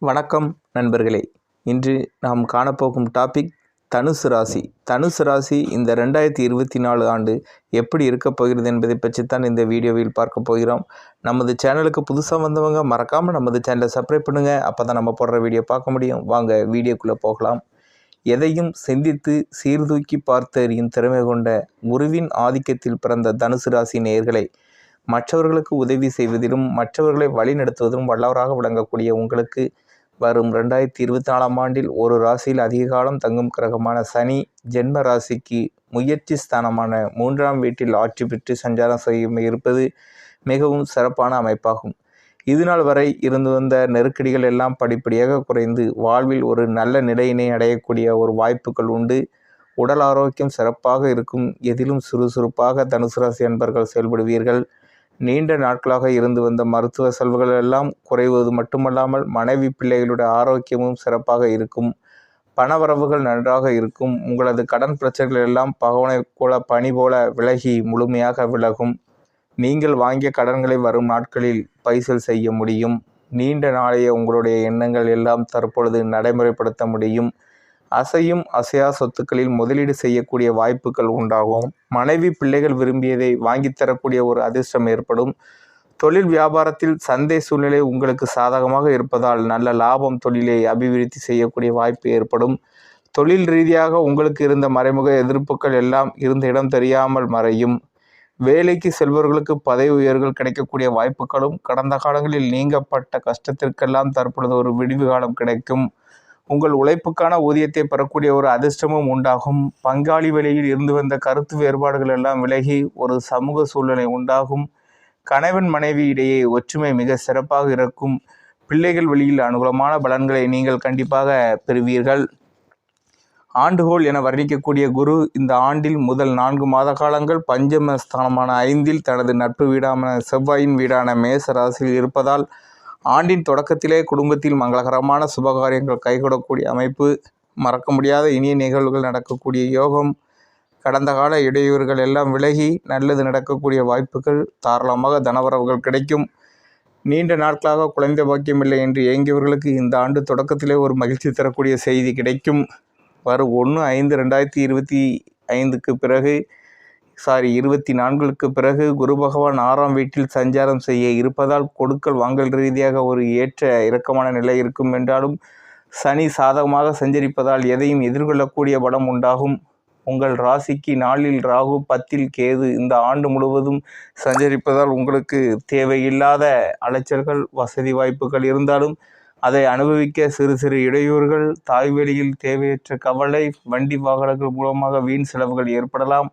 வணக்கம் நண்பர்களே. இன்று நாம் காணப்போகும் டாபிக் தனுசு ராசி. தனுசு ராசி இந்த 2024 ஆண்டு எப்படி இருக்கப் போகிறது என்பதை பற்றித்தான் இந்த வீடியோவில் பார்க்க போகிறோம். நமது சேனலுக்கு புதுசாக வந்தவங்க மறக்காமல் நமது சேனலை சப்ஸ்கிரைப் பண்ணுங்கள். அப்போ தான் நம்ம போடுற வீடியோ பார்க்க முடியும். வாங்க வீடியோக்குள்ளே போகலாம். எதையும் சிந்தித்து சீர்தூக்கி பார்த்து அறியும் திறமை கொண்ட குருவின் ஆதிக்கத்தில் பிறந்த தனுசு ராசி நேயர்களை, மற்றவர்களுக்கு உதவி செய்வதிலும் மற்றவர்களை வழிநடத்துவதிலும் வல்லவராக விளங்கக்கூடிய உங்களுக்கு வரும் 2024ஆம் ஆண்டில் ஒரு ராசியில் அதிக காலம் தங்கும் கிரகமான சனி ஜென்ம ராசிக்கு முயற்சி ஸ்தானமான 3ஆம் வீட்டில் ஆட்சி பெற்று சஞ்சாரம் செய்ய இருப்பது மிகவும் சிறப்பான அமைப்பாகும். இதுநாள் வரை இருந்து வந்த நெருக்கடிகள் எல்லாம் படிப்படியாக குறைந்து வாழ்வில் ஒரு நல்ல நிலையினை அடையக்கூடிய ஒரு வாய்ப்புகள் உண்டு. உடல் ஆரோக்கியம் சிறப்பாக இருக்கும். எதிலும் சுறுசுறுப்பாக தனுசு ராசி அன்பர்கள் செயல்படுவீர்கள். நீண்ட நாட்களாக இருந்து வந்த மருத்துவ செலவுகள் எல்லாம் குறைவது மட்டுமல்லாமல் மனைவி பிள்ளைகளுடைய ஆரோக்கியமும் சிறப்பாக இருக்கும். பணவரவுகள் நன்றாக இருக்கும். உங்களது கடன் பிரச்சனைகள் எல்லாம் பகவனை போல பனி போல விலகி முழுமையாக விலகும். நீங்கள் வாங்கிய கடன்களை வரும் நாட்களில் பைசல் செய்ய முடியும். நீண்ட நாளைய உங்களுடைய எண்ணங்கள் எல்லாம் தற்பொழுது நடைமுறைப்படுத்த முடியும். அசையும் அசையா சொத்துக்களில் முதலீடு செய்யக்கூடிய வாய்ப்புகள் உண்டாகும். மனைவி பிள்ளைகள் விரும்பியதை வாங்கித் தரக்கூடிய ஒரு அதிர்ஷ்டம் ஏற்படும். தொழில் வியாபாரத்தில் சந்தை சூழ்நிலை உங்களுக்கு சாதகமாக இருப்பதால் நல்ல லாபம் தொழிலை அபிவிருத்தி செய்யக்கூடிய வாய்ப்பு ஏற்படும். தொழில் ரீதியாக உங்களுக்கு இருந்த மறைமுக எதிர்ப்புகள் எல்லாம் இருந்த இடம் தெரியாமல் மறையும். வேலைக்கு செல்பவர்களுக்கு பதவி உயர்வுகள் கிடைக்கக்கூடிய வாய்ப்புகளும், கடந்த காலங்களில் நீங்கப்பட்ட கஷ்டத்திற்கெல்லாம் தற்பொழுது ஒரு விடிவு காலம் கிடைக்கும். உங்கள் உழைப்புக்கான ஊதியத்தை பெறக்கூடிய ஒரு அதிர்ஷ்டமும் உண்டாகும். பங்காளி வழியில் இருந்து வந்த கருத்து வேறுபாடுகள் எல்லாம் விலகி ஒரு சமூக சூழ்நிலை உண்டாகும். கணவன் மனைவி இடையே ஒற்றுமை மிக சிறப்பாக இருக்கும். பிள்ளைகள் வழியில் அனுகூலமான பலன்களை நீங்கள் கண்டிப்பாக பெறுவீர்கள். ஆண்டுகோள் என வர்ணிக்கக்கூடிய குரு இந்த ஆண்டில் முதல் 4 மாத காலங்கள் பஞ்சம ஸ்தானமான 5இல் தனது நட்பு வீடான செவ்வாயின் வீடான மேச ராசியில் இருப்பதால் ஆண்டின் தொடக்கத்திலே குடும்பத்தில் மங்களகரமான சுபகாரியங்கள் கைகூடக்கூடிய அமைப்பு, மறக்க முடியாத இனிய நிகழ்வுகள் நடக்கக்கூடிய யோகம், கடந்த கால இடையூறுகள் எல்லாம் விலகி நல்லது நடக்கக்கூடிய வாய்ப்புகள், தாராளமாக தனவரவுகள் கிடைக்கும். நீண்ட நாட்களாக குழந்தை பாக்கியமில்லை என்று ஏங்கியவர்களுக்கு இந்த ஆண்டு தொடக்கத்திலே ஒரு மகிழ்ச்சி தரக்கூடிய செய்தி கிடைக்கும். வரும் 1/5/2025க்கு பிறகு 24க்கு பிறகு குரு பகவான் 6ஆம் வீட்டில் சஞ்சாரம் செய்ய இருப்பதால் கொடுக்கல் வாங்கல் ரீதியாக ஒரு ஏற்ற இறக்கமான நிலை இருக்கும் என்றாலும், சனி சாதகமாக சஞ்சரிப்பதால் எதையும் எதிர்கொள்ளக்கூடிய பலம் உண்டாகும். உங்கள் ராசிக்கு 4இல் ராகு 10இல் கேது இந்த ஆண்டு முழுவதும் சஞ்சரிப்பதால் உங்களுக்கு தேவையில்லாத அலைச்சல்கள், வசதி வாய்ப்புகள் இருந்தாலும் அதை அனுபவிக்க சிறு சிறு இடையூறுகள், தாய்வெளியில் தேவையற்ற கவலை, வண்டி வாகனங்கள் மூலமாக வீண் செலவுகள் ஏற்படலாம்.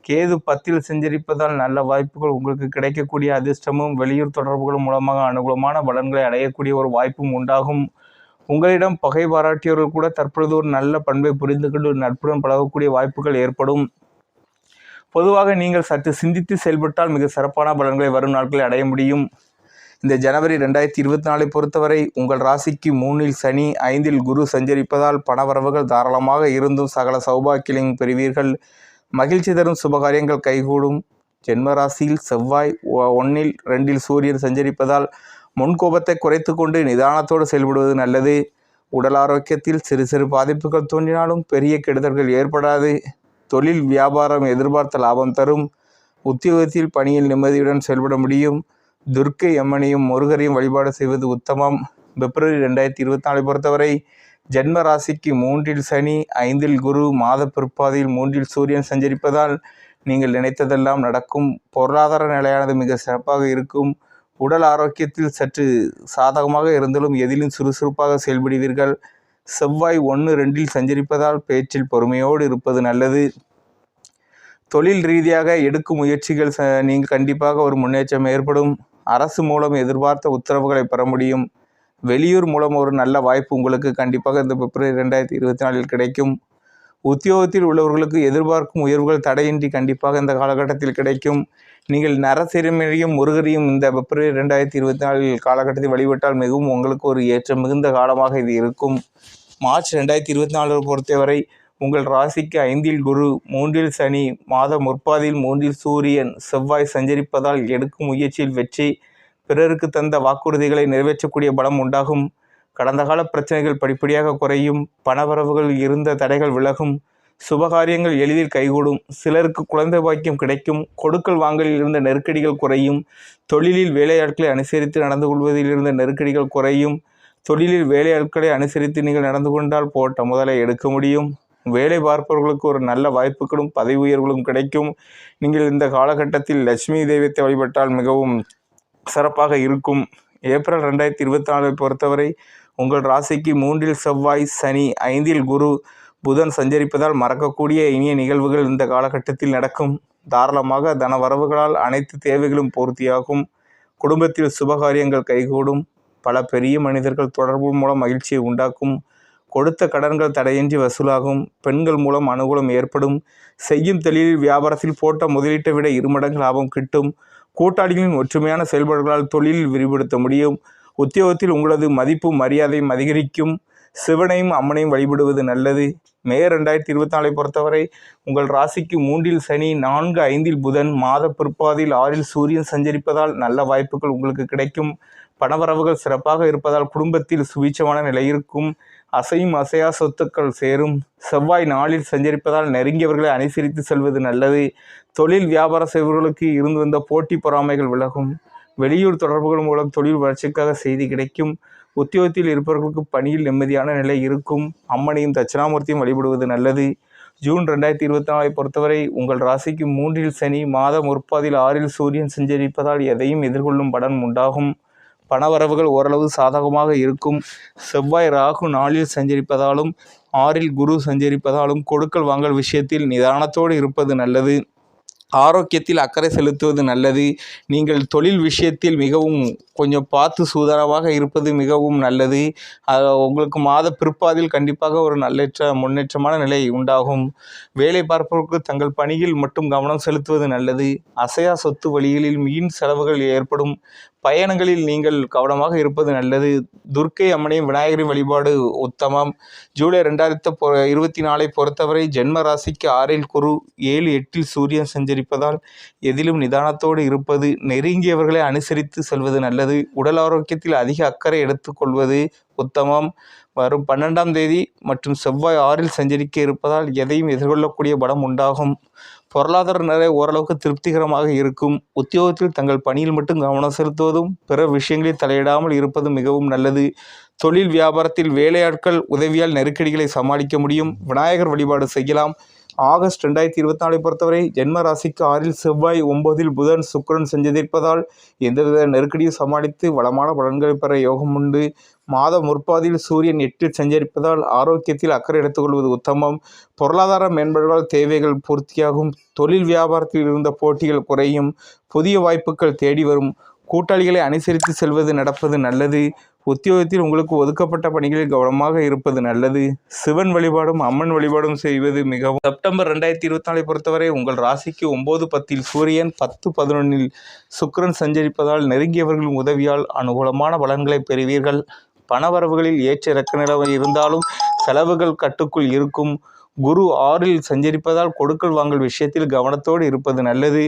கேது 10இல் சஞ்சரிப்பதால் நல்ல வாய்ப்புகள் உங்களுக்கு கிடைக்கக்கூடிய அதிர்ஷ்டமும், வெளியூர் தொடர்புகள் மூலமாக அனுகூலமான பலன்களை அடையக்கூடிய ஒரு வாய்ப்பும் உண்டாகும். உங்களிடம் பகை பாராட்டியவர்கள் கூட தற்பொழுது ஒரு நல்ல பண்பை புரிந்து கொண்டு நட்புடன் பழகக்கூடிய வாய்ப்புகள் ஏற்படும். பொதுவாக நீங்கள் சற்று சிந்தித்து செயல்பட்டால் மிக சிறப்பான பலன்களை வரும் நாட்களில் அடைய முடியும். இந்த ஜனவரி 2024 பொறுத்தவரை உங்கள் ராசிக்கு 3இல் சனி, 5இல் குரு சஞ்சரிப்பதால் பணவரவுகள் தாராளமாக இருந்தும் சகல சௌபாக்கியங்களையும் பெறுவீர்கள். மகிழ்ச்சி தரும் சுபகாரியங்கள் கைகூடும். ஜென்ம ராசியில் செவ்வாய் 1இல் 2இல் சூரியன் சஞ்சரிப்பதால் முன்கோபத்தை குறைத்து கொண்டு நிதானத்தோடு செயல்படுவது நல்லது. உடல் ஆரோக்கியத்தில் சிறு சிறு பாதிப்புகள் தோன்றினாலும் பெரிய கெடுதல்கள் ஏற்படாது. தொழில் வியாபாரம் எதிர்பார்த்த லாபம் தரும். உத்தியோகத்தில் பணியில் நிம்மதியுடன் செயல்பட முடியும். துர்க்கை அம்மனையும் முருகரையும் வழிபாடு செய்வது உத்தமம். பிப்ரவரி 2024 பொறுத்தவரை ஜென்ம ராசிக்கு 3இல் சனி, 5இல் குரு, மாத பிற்பாதையில் 3இல் சூரியன் சஞ்சரிப்பதால் நீங்கள் நினைத்ததெல்லாம் நடக்கும். பொருளாதார நிலையானது மிக சிறப்பாக இருக்கும். உடல் ஆரோக்கியத்தில் சற்று சாதகமாக இருந்தாலும் எதிலும் சுறுசுறுப்பாக செயல்படுவீர்கள். செவ்வாய் 1-2இல் சஞ்சரிப்பதால் பேச்சில் பொறுமையோடு இருப்பது நல்லது. தொழில் ரீதியாக எடுக்கும் முயற்சிகள் நீங்கள் கண்டிப்பாக ஒரு முன்னேற்றம் ஏற்படும். அரசு மூலம் எதிர்பார்த்த உத்தரவுகளை பெற முடியும். வெளியூர் மூலம் ஒரு நல்ல வாய்ப்பு உங்களுக்கு கண்டிப்பாக இந்த பிப்ரவரி 2024 கிடைக்கும். உத்தியோகத்தில் உள்ளவர்களுக்கு எதிர்பார்க்கும் உயர்வுகள் தடையின்றி கண்டிப்பாக இந்த காலகட்டத்தில் கிடைக்கும். நீங்கள் நரசிம்மரையும் முருகரையும் இந்த பிப்ரவரி 2024 காலகட்டத்தில் வழிபட்டால் மிகவும் உங்களுக்கு ஒரு ஏற்றம் மிகுந்த காலமாக இது இருக்கும். மார்ச் 2024 பொறுத்தவரை உங்கள் ராசிக்கு 5இல் குரு, 3இல் சனி, மாத முற்பாதியில் 3இல் சூரியன், செவ்வாய் சஞ்சரிப்பதால் எடுக்கும் முயற்சியில் வெற்றி, பிறருக்கு தந்த வாக்குறுதிகளை நிறைவேற்றக்கூடிய பலம் உண்டாகும். கடந்த கால பிரச்சனைகள் படிப்படியாக குறையும். பணவரவுகள் இருந்த தடைகள் விலகும். சுபகாரியங்கள் எளிதில் கைகூடும். சிலருக்கு குழந்தை பாக்கியம் கிடைக்கும். கொடுக்கல் வாங்கலில் இருந்த நெருக்கடிகள் குறையும். தொழிலில் வேலையாட்களை அனுசரித்து நடந்து கொள்வதில் இருந்த நெருக்கடிகள் குறையும். தொழிலில் வேலையாட்களை அனுசரித்து நீங்கள் நடந்து கொண்டால் போட்ட முதலை எடுக்க முடியும். வேலை பார்ப்பவர்களுக்கு ஒரு நல்ல வாய்ப்புகளும் பதவி உயர்வுகளும் கிடைக்கும். நீங்கள் இந்த காலகட்டத்தில் லட்சுமி தெய்வத்தை வழிபட்டால் மிகவும் சிறப்பாக இருக்கும். ஏப்ரல் 2024 பொறுத்தவரை உங்கள் ராசிக்கு 3இல் செவ்வாய், சனி, 5இல் குரு, புதன் சஞ்சரிப்பதால் மறக்கக்கூடிய இனிய நிகழ்வுகள் இந்த காலகட்டத்தில் நடக்கும். தாராளமாக தன வரவுகளால் அனைத்து தேவைகளும் பூர்த்தியாகும். குடும்பத்தில் சுபகாரியங்கள் கைகூடும். பல பெரிய மனிதர்கள் தொடர்பு மூலம் மகிழ்ச்சியை உண்டாக்கும். கொடுத்த கடன்கள் தடையின்றி வசூலாகும். பெண்கள் மூலம் அனுகூலம் ஏற்படும். செய்யும் தொழிலில் வியாபாரத்தில் போட்ட முதலீட்டை விட 2 மடங்கு லாபம் கிட்டும். கூட்டாளிகளின் ஒற்றுமையான செயல்பாடுகளால் தொழிலில் விரிவுபடுத்த முடியும். உத்தியோகத்தில் உங்களது மதிப்பு மரியாதையும் அதிகரிக்கும். சிவனையும் அம்மனையும் வழிபடுவது நல்லது. மே 2024 பொறுத்தவரை உங்கள் ராசிக்கு 3இல் சனி, 4, 5இல் புதன், மாத பிற்பாதியில் 6இல் சூரியன் சஞ்சரிப்பதால் நல்ல வாய்ப்புகள் உங்களுக்கு கிடைக்கும். பணவரவுகள் சிறப்பாக இருப்பதால் குடும்பத்தில் சுபீட்சமான நிலை இருக்கும். அசையும் அசையா சொத்துக்கள் சேரும். செவ்வாய் 4இல் சஞ்சரிப்பதால் நெருங்கியவர்களை அனுசரித்து செல்வது நல்லது. தொழில் வியாபார செய்பவர்களுக்கு இருந்து வந்த போட்டி பொறாமைகள் விலகும். வெளியூர் தொடர்புகள் மூலம் தொழில் வளர்ச்சிக்காக செய்தி கிடைக்கும். உத்தியோகத்தில் இருப்பவர்களுக்கு பணியில் நிம்மதியான நிலை இருக்கும். அம்மனையும் தட்சிணாமூர்த்தியும் வழிபடுவது நல்லது. ஜூன் 2024 பொறுத்தவரை உங்கள் ராசிக்கு 3இல் சனி, மாதம் முற்பாதியில் 6இல் சூரியன் சஞ்சரிப்பதால் எதையும் எதிர்கொள்ளும் பலன் உண்டாகும். பணவரவுகள் ஓரளவு சாதகமாக இருக்கும். செவ்வாய் ராகு 4இல் சஞ்சரிப்பதாலும் 6இல் குரு சஞ்சரிப்பதாலும் கொடுக்கல் வாங்கல் விஷயத்தில் நிதானத்தோடு இருப்பது நல்லது. ஆரோக்கியத்தில் அக்கறை செலுத்துவது நல்லது. நீங்கள் தொழில் விஷயத்தில் மிகவும் கொஞ்சம் பார்த்து சூதானமாக இருப்பது மிகவும் நல்லது. உங்களுக்கு மாத பிற்பாதில் கண்டிப்பாக ஒரு முன்னேற்றமான நிலை உண்டாகும். வேலை பார்ப்பவர்களுக்கு தங்கள் பணியில் மட்டும் கவனம் செலுத்துவது நல்லது. அசையா சொத்து வழிகளில் வீண் செலவுகள் ஏற்படும். பயணங்களில் நீங்கள் கவனமாக இருப்பது நல்லது. துர்க்கை அம்மனையும் விநாயகரின் வழிபாடு உத்தமம். ஜூலை 2024 பொறுத்தவரை ஜென்ம ராசிக்கு 6இல் குரு, 7, 8இல் சூரியன் சஞ்சரிப்பதால் எதிலும் நிதானத்தோடு இருப்பது, நெருங்கியவர்களை அனுசரித்து செல்வது நல்லது. உடல் ஆரோக்கியத்தில் அதிக அக்கறை எடுத்துக்கொள்வது உத்தமம். வரும் 12ஆம் தேதி மற்றும் செவ்வாய் 6இல் சஞ்சரிக்க இருப்பதால் எதையும் எதிர்கொள்ளக்கூடிய பலம் உண்டாகும். பொருளாதார நிலை ஓரளவுக்கு திருப்திகரமாக இருக்கும். உத்தியோகத்தில் தங்கள் பணியில் மட்டும் கவனம் செலுத்துவதும் பிற விஷயங்களில் தலையிடாமல் இருப்பதும் மிகவும் நல்லது. தொழில் வியாபாரத்தில் வேலையாட்கள் உதவியால் நெருக்கடிகளை சமாளிக்க முடியும். விநாயகர் வழிபாடு செய்யலாம். ஆகஸ்ட் 2024 பொறுத்தவரை ஜென்ம ராசிக்கு 6இல் செவ்வாய், 9இல் புதன், சுக்கிரன் சஞ்சரிப்பதால் எந்தவித நெருக்கடியும் சமாளித்து வளமான பலன்களை பெற யோகம் உண்டு. மாத முற்பாதியில் சூரியன் 8இல் சஞ்சரிப்பதால் ஆரோக்கியத்தில் அக்கறை எடுத்துக்கொள்வது உத்தமம். பொருளாதார மேம்பாடுகளால் தேவைகள் பூர்த்தியாகும். தொழில் வியாபாரத்தில் இருந்த போட்டிகள் குறையும். புதிய வாய்ப்புகள் தேடி வரும். கூட்டாளிகளை அனுசரித்து செல்வது நடப்பது நல்லது. உத்தியோகத்தில் உங்களுக்கு ஒதுக்கப்பட்ட பணிகளில் கவனமாக இருப்பது நல்லது. சிவன் வழிபாடும் அம்மன் வழிபாடும் செய்வது மிகவும். செப்டம்பர் 2024 பொறுத்தவரை உங்கள் ராசிக்கு 9, 10இல் சூரியன், 10, 11இல் சுக்கிரன் சஞ்சரிப்பதால் நெருங்கியவர்களின் உதவியால் அனுகூலமான பலன்களை பெறுவீர்கள். பணவரவுகளில் ஏற்ற இறக்க நிலை இருந்தாலும் செலவுகள் கட்டுக்குள் இருக்கும். குரு 6இல் சஞ்சரிப்பதால் கொடுக்கல் வாங்கல் விஷயத்தில் கவனத்தோடு இருப்பது நல்லது.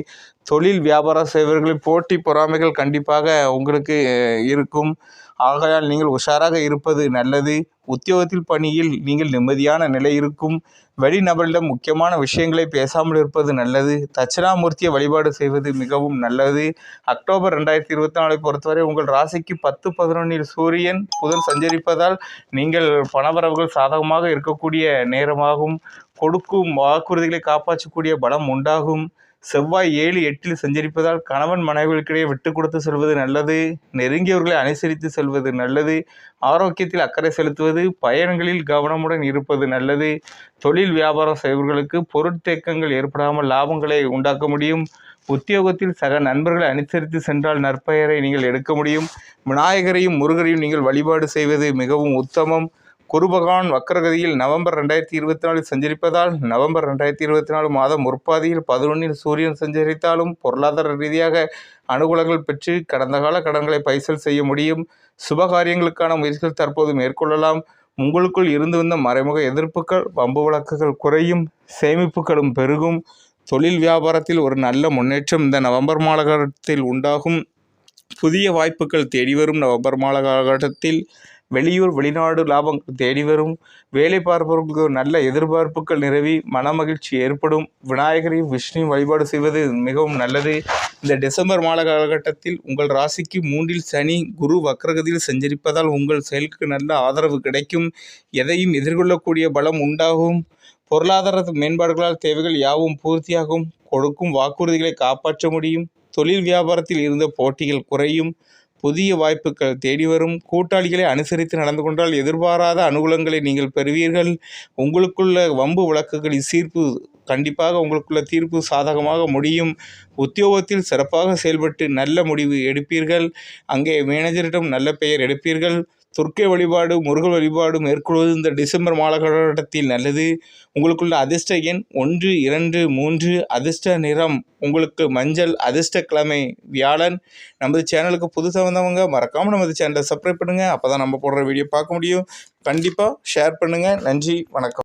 தொழில் வியாபார செய்பவர்களின் போட்டி பொறாமைகள் கண்டிப்பாக உங்களுக்கு இருக்கும். ஆகையால் நீங்கள் உஷாராக இருப்பது நல்லது. உத்தியோகத்தில் பணியில் நீங்கள் நிம்மதியான நிலை இருக்கும். வெளிநபரிடம் முக்கியமான விஷயங்களை பேசாமல் இருப்பது நல்லது. தட்சிணாமூர்த்தியை வழிபாடு செய்வது மிகவும் நல்லது. அக்டோபர் 2024 பொறுத்தவரை உங்கள் ராசிக்கு 10, 11இல் சூரியன், புதன் சஞ்சரிப்பதால் நீங்கள் பணவரவுகள் சாதகமாக இருக்கக்கூடிய நேரமாகும். கொடுக்கும் வாக்குறுதிகளை காப்பாற்றக்கூடிய பலம் உண்டாகும். செவ்வாய் 7, 8இல் சஞ்சரிப்பதால் கணவன் மனைவிகளுக்கிடையே விட்டு கொடுத்து செல்வது நல்லது. நெருங்கியவர்களை அனுசரித்து செல்வது நல்லது. ஆரோக்கியத்தில் அக்கறை செலுத்துவது, பயணங்களில் கவனமுடன் இருப்பது நல்லது. தொழில் வியாபாரம் செய்பவர்களுக்கு பொருட்தேக்கங்கள் ஏற்படாமல் லாபங்களை உண்டாக்க முடியும். உத்தியோகத்தில் சக நண்பர்களை அனுசரித்து சென்றால் நற்பெயரை நீங்கள் எடுக்க முடியும். விநாயகரையும் முருகரையும் நீங்கள் வழிபாடு செய்வது மிகவும் உத்தமம். குரு பகவான் வக்கரகதியில் நவம்பர் 2024 சஞ்சரிப்பதால் நவம்பர் 2024 மாதம் முற்பாதியில் 11இல் சூரியன் சஞ்சரித்தாலும் பொருளாதார ரீதியாக அனுகூலங்கள் பெற்று கடந்த கால கடன்களை பைசல் செய்ய முடியும். சுபகாரியங்களுக்கான முயற்சிகள் தற்போது மேற்கொள்ளலாம். உங்களுக்குள் இருந்து வந்த மறைமுக எதிர்ப்புகள், வம்பு வழக்குகள் குறையும். சேமிப்புகளும் பெருகும். தொழில் வியாபாரத்தில் ஒரு நல்ல முன்னேற்றம் இந்த நவம்பர் மாதத்தில் உண்டாகும். புதிய வாய்ப்புகள் தேடி வரும் நவம்பர் மாதத்தில் வெளியூர் வெளிநாடு லாபங்கள் தேடி வரும். வேலை பார்ப்பவர்களுக்கு நல்ல எதிர்பார்ப்புகள் நிறைவி மனமகிழ்ச்சி ஏற்படும். விநாயகரையும் விஷ்ணுவையும் வழிபாடு செய்வது மிகவும் நல்லது. இந்த டிசம்பர் மாத காலகட்டத்தில் உங்கள் ராசிக்கு 3ல் சனி குரு வக்ரகதியில் சஞ்சரிப்பதால் உங்கள் செயலுக்கு நல்ல ஆதரவு கிடைக்கும். எதையும் எதிர்கொள்ளக்கூடிய பலம் உண்டாகும். பொருளாதார மேம்பாடுகளால் தேவைகள் யாவும் பூர்த்தியாகும். கொடுக்கும் வாக்குறுதிகளை காப்பாற்ற முடியும். தொழில் வியாபாரத்தில் இருந்த போட்டிகள் குறையும். புதிய வாய்ப்புகள் தேடி வரும். கூட்டாளிகளை அனுசரித்து நடந்து கொண்டால் எதிர்பாராத அனுகூலங்களை நீங்கள் பெறுவீர்கள். உங்களுக்குள்ள வம்பு வழக்குகளின் தீர்ப்பு கண்டிப்பாக உங்களுக்குள்ள தீர்ப்பு சாதகமாக முடியும். உத்தியோகத்தில் சிறப்பாக செயல்பட்டு நல்ல முடிவு எடுப்பீர்கள். அங்கே மேனேஜரிடம் நல்ல பெயர் எடுப்பீர்கள். துர்க்கை வழிபாடு முருகன் வழிபாடு மேற்கொள்வது இந்த டிசம்பர் மாத காலகட்டத்தில் நல்லது. உங்களுக்குள்ள அதிர்ஷ்ட எண் 1, 2, 3. அதிர்ஷ்ட நிறம் உங்களுக்கு மஞ்சள். அதிர்ஷ்ட கிழமை வியாழன். நமது சேனலுக்கு புதுசாக வந்தவங்க மறக்காமல் நமது சேனலை சப்ஸ்கிரைப் பண்ணுங்கள். அப்போ தான் நம்ம போடுற வீடியோ பார்க்க முடியும். கண்டிப்பாக ஷேர் பண்ணுங்கள். நன்றி, வணக்கம்.